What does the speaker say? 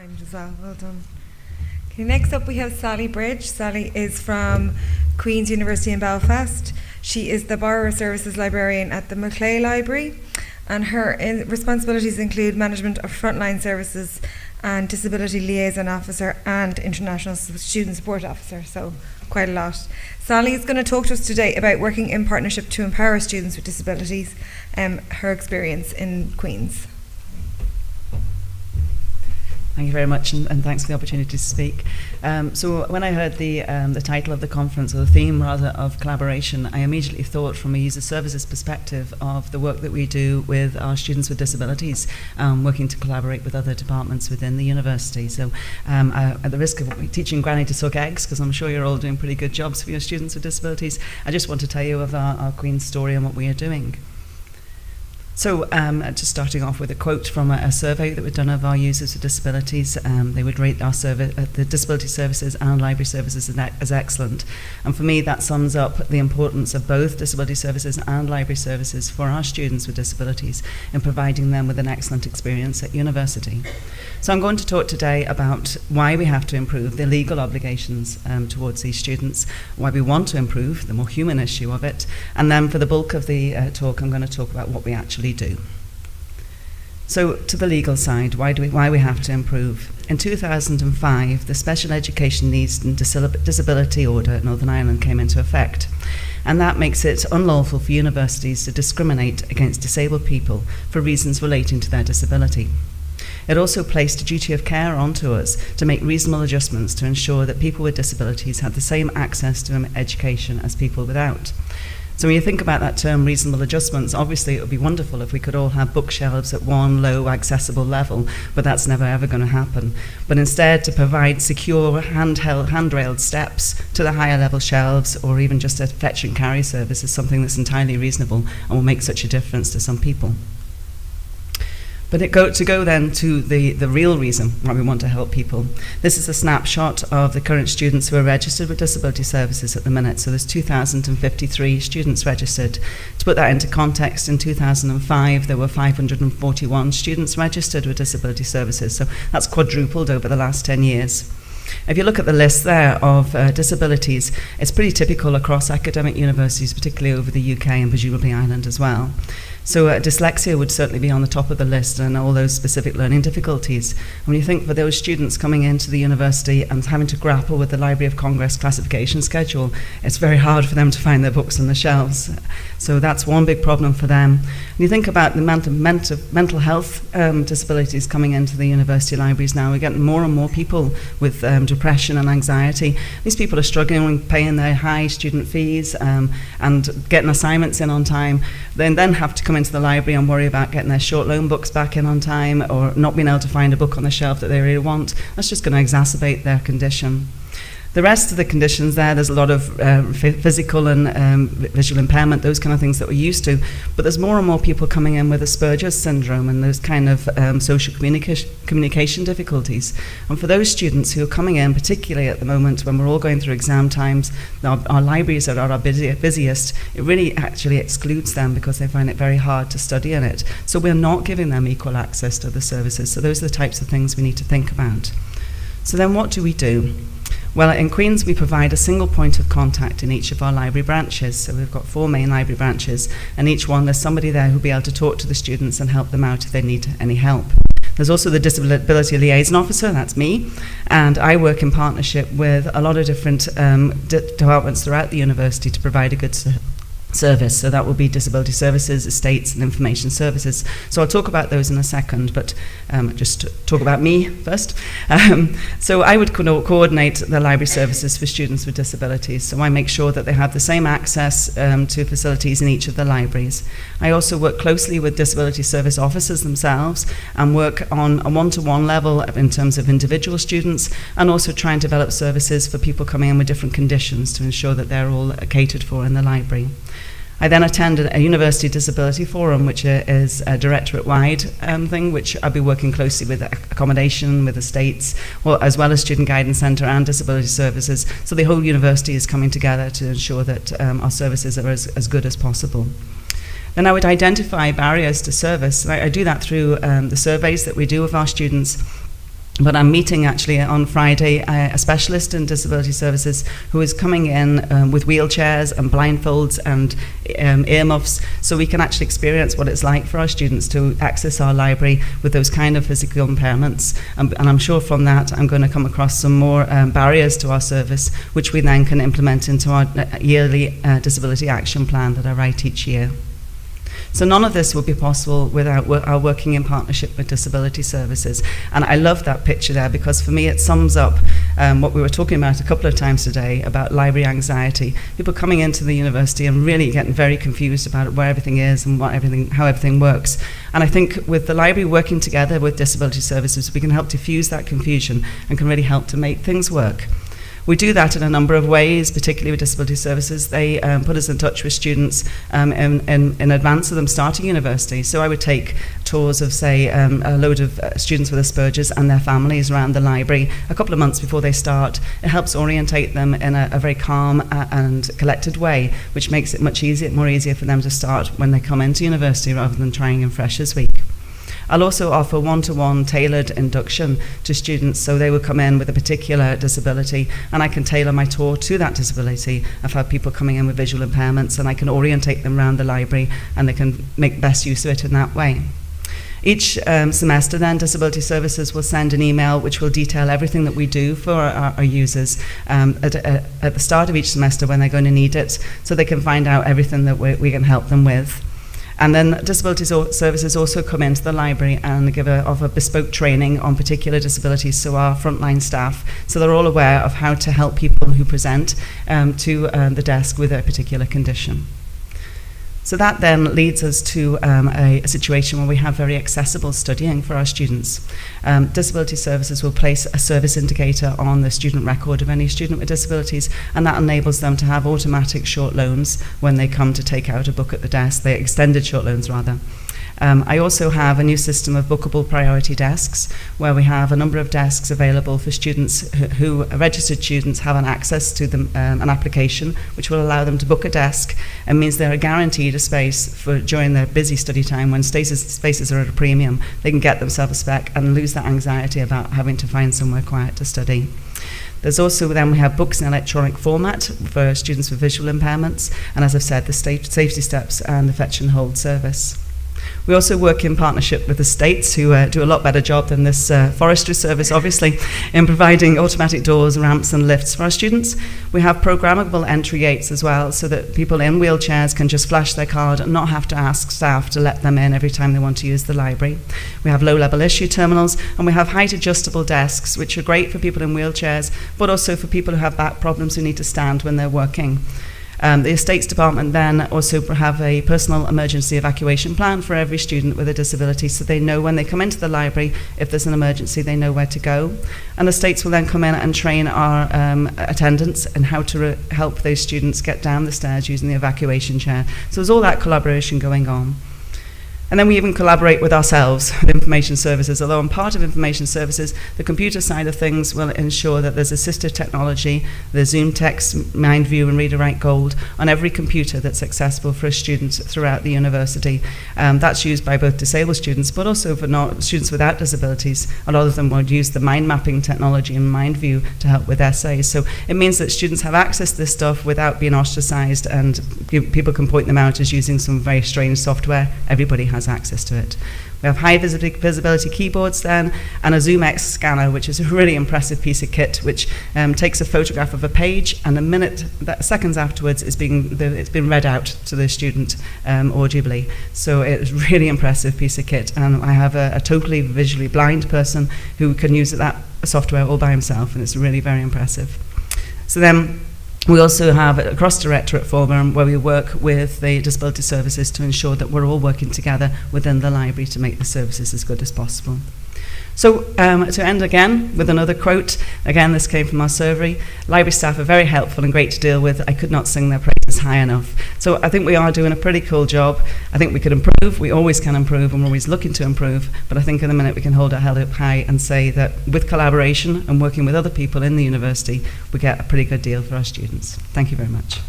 Timed as well done. Okay, next up we have Sally Bridge. Sally is from Queen's University in Belfast. She is the Borrower Services Librarian at the Maclay Library, and her responsibilities include management of frontline services and Disability Liaison Officer and International Student Support Officer, so quite a lot. Sally is going to talk to us today about working in partnership to empower students with disabilities, her experience in Queen's. Thank you very much, and thanks for the opportunity to speak. So when I heard the title of the conference, or the theme rather, of collaboration, I immediately thought from a user services perspective of the work that we do with our students with disabilities, working to collaborate with other departments within the university. So at the risk of teaching Granny to suck eggs, because I'm sure you're all doing pretty good jobs for your students with disabilities, I just want to tell you of our Queen's story and what we are doing. So just starting off with a quote from a survey that we've done of our users with disabilities. They would rate our the disability services and library services as excellent. And for me, that sums up the importance of both disability services and library services for our students with disabilities in providing them with an excellent experience at university. So I'm going to talk today about why we have to improve the legal obligations towards these students, why we want to improve the more human issue of it, and then for the bulk of the talk, I'm going to talk about what we actually do. So to the legal side, why we have to improve. In 2005, the Special Education Needs and Disability Order at Northern Ireland came into effect, and that makes it unlawful for universities to discriminate against disabled people for reasons relating to their disability. It also placed a duty of care onto us to make reasonable adjustments to ensure that people with disabilities had the same access to education as people without. So when you think about that term, reasonable adjustments, obviously it would be wonderful if we could all have bookshelves at one low accessible level, but that's never ever going to happen. But instead to provide secure handrailed steps to the higher level shelves, or even just a fetch and carry service, is something that's entirely reasonable and will make such a difference to some people. But to go then to the real reason why we want to help people. This is a snapshot of the current students who are registered with disability services at the minute. So there's 2,053 students registered. To put that into context, in 2005 there were 541 students registered with disability services. So that's quadrupled over the last 10 years. If you look at the list there of disabilities, it's pretty typical across academic universities, particularly over the UK and presumably Ireland as well. So dyslexia would certainly be on the top of the list, and all those specific learning difficulties. When you think for those students coming into the university and having to grapple with the Library of Congress classification schedule, it's very hard for them to find their books on the shelves. So that's one big problem for them. When you think about the mental health disabilities coming into the university libraries now, we're getting more and more people with depression and anxiety. These people are struggling with paying their high student fees and getting assignments in on time. They then have to come into the library and worry about getting their short loan books back in on time, or not being able to find a book on the shelf that they really want. That's just going to exacerbate their condition. The rest of the conditions there's a lot of physical and visual impairment, those kind of things that we're used to, but there's more and more people coming in with Asperger's syndrome and those kind of social communication difficulties. And for those students who are coming in, particularly at the moment when we're all going through exam times, our libraries are our busiest, it really actually excludes them because they find it very hard to study in it. So we're not giving them equal access to the services. So those are the types of things we need to think about. So then what do we do? Well, in Queen's, we provide a single point of contact in each of our library branches. So we've got 4 main library branches, and each one there's somebody there who'll be able to talk to the students and help them out if they need any help. There's also the Disability Liaison Officer, that's me, and I work in partnership with a lot of different departments throughout the university to provide a good service. So that will be disability services, estates and information services. So I'll talk about those in a second, but just talk about me first. So I would coordinate the library services for students with disabilities. So I make sure that they have the same access to facilities in each of the libraries. I also work closely with disability service officers themselves and work on a one-to-one level in terms of individual students, and also try and develop services for people coming in with different conditions to ensure that they're all catered for in the library. I then attended a university disability forum, which is a directorate-wide thing, which I'll be working closely with accommodation, with estates, as well as Student Guidance Centre and Disability Services. So the whole university is coming together to ensure that our services are as good as possible. Then I would identify barriers to service. I do that through the surveys that we do of our students, But I'm meeting actually on Friday a specialist in disability services who is coming in with wheelchairs and blindfolds and earmuffs, so we can actually experience what it's like for our students to access our library with those kind of physical impairments. And I'm sure from that I'm going to come across some more barriers to our service, which we then can implement into our yearly disability action plan that I write each year. So none of this would be possible without our working in partnership with disability services. And I love that picture there, because for me it sums up what we were talking about a couple of times today about library anxiety. People coming into the university and really getting very confused about where everything is and how everything works. And I think with the library working together with disability services, we can help diffuse that confusion and can really help to make things work. We do that in a number of ways, particularly with disability services. They put us in touch with students in advance of them starting university. So I would take tours of, say, a load of students with Asperger's and their families around the library a couple of months before they start. It helps orientate them in a very calm and collected way, which makes it much more easier for them to start when they come into university rather than trying in Freshers Week. I'll also offer one-to-one tailored induction to students, so they will come in with a particular disability and I can tailor my tour to that disability. I've had people coming in with visual impairments and I can orientate them around the library and they can make best use of it in that way. Each semester then, disability services will send an email which will detail everything that we do for our users at the start of each semester when they're going to need it, so they can find out everything that we can help them with. And then disability services also come into the library and offer bespoke training on particular disabilities, so our frontline staff, so they're all aware of how to help people who present to the desk with a particular condition. So that then leads us to a situation where we have very accessible studying for our students. Disability services will place a service indicator on the student record of any student with disabilities, and that enables them to have automatic short loans when they come to take out a book at the desk, the extended short loans rather. I also have a new system of bookable priority desks, where we have a number of desks available for students who registered students have an access to an application which will allow them to book a desk, and means they're guaranteed a space for during their busy study time when spaces are at a premium. They can get themselves a spec and lose that anxiety about having to find somewhere quiet to study. There's also then we have books in electronic format for students with visual impairments, and as I've said, the safety steps and the fetch and hold service. We also work in partnership with the states, who do a lot better job than this forestry service, obviously, in providing automatic doors, ramps and lifts for our students. We have programmable entry gates as well, so that people in wheelchairs can just flash their card and not have to ask staff to let them in every time they want to use the library. We have low-level issue terminals, and we have height adjustable desks, which are great for people in wheelchairs, but also for people who have back problems who need to stand when they're working. The Estates Department then also have a personal emergency evacuation plan for every student with a disability, so they know when they come into the library, if there's an emergency, they know where to go. And the Estates will then come in and train our attendants in how to help those students get down the stairs using the evacuation chair. So there's all that collaboration going on. And then we even collaborate with ourselves, with information services. Although I'm part of information services, the computer side of things will ensure that there's assistive technology, there's Zoom Text, MindView and Reader Write Gold on every computer that's accessible for a student throughout the university. That's used by both disabled students, but also for students without disabilities. A lot of them will use the mind mapping technology in MindView to help with essays. So it means that students have access to this stuff without being ostracized, and people can point them out as using some very strange software. Everybody has access to it. We have high visibility keyboards then, and a Zoom X scanner, which is a really impressive piece of kit, which takes a photograph of a page, and seconds afterwards it's been read out to the student audibly. So it's a really impressive piece of kit, and I have a totally visually blind person who can use that software all by himself, and it's really very impressive. So then we also have a cross-directorate forum where we work with the disability services to ensure that we're all working together within the library to make the services as good as possible. So to end again with another quote, again this came from our survey, library staff are very helpful and great to deal with. I could not sing their praises high enough. So I think we are doing a pretty cool job. I think we could improve, we always can improve, and we're always looking to improve, but I think in a minute we can hold our head up high and say that with collaboration and working with other people in the university, we get a pretty good deal for our students. Thank you very much.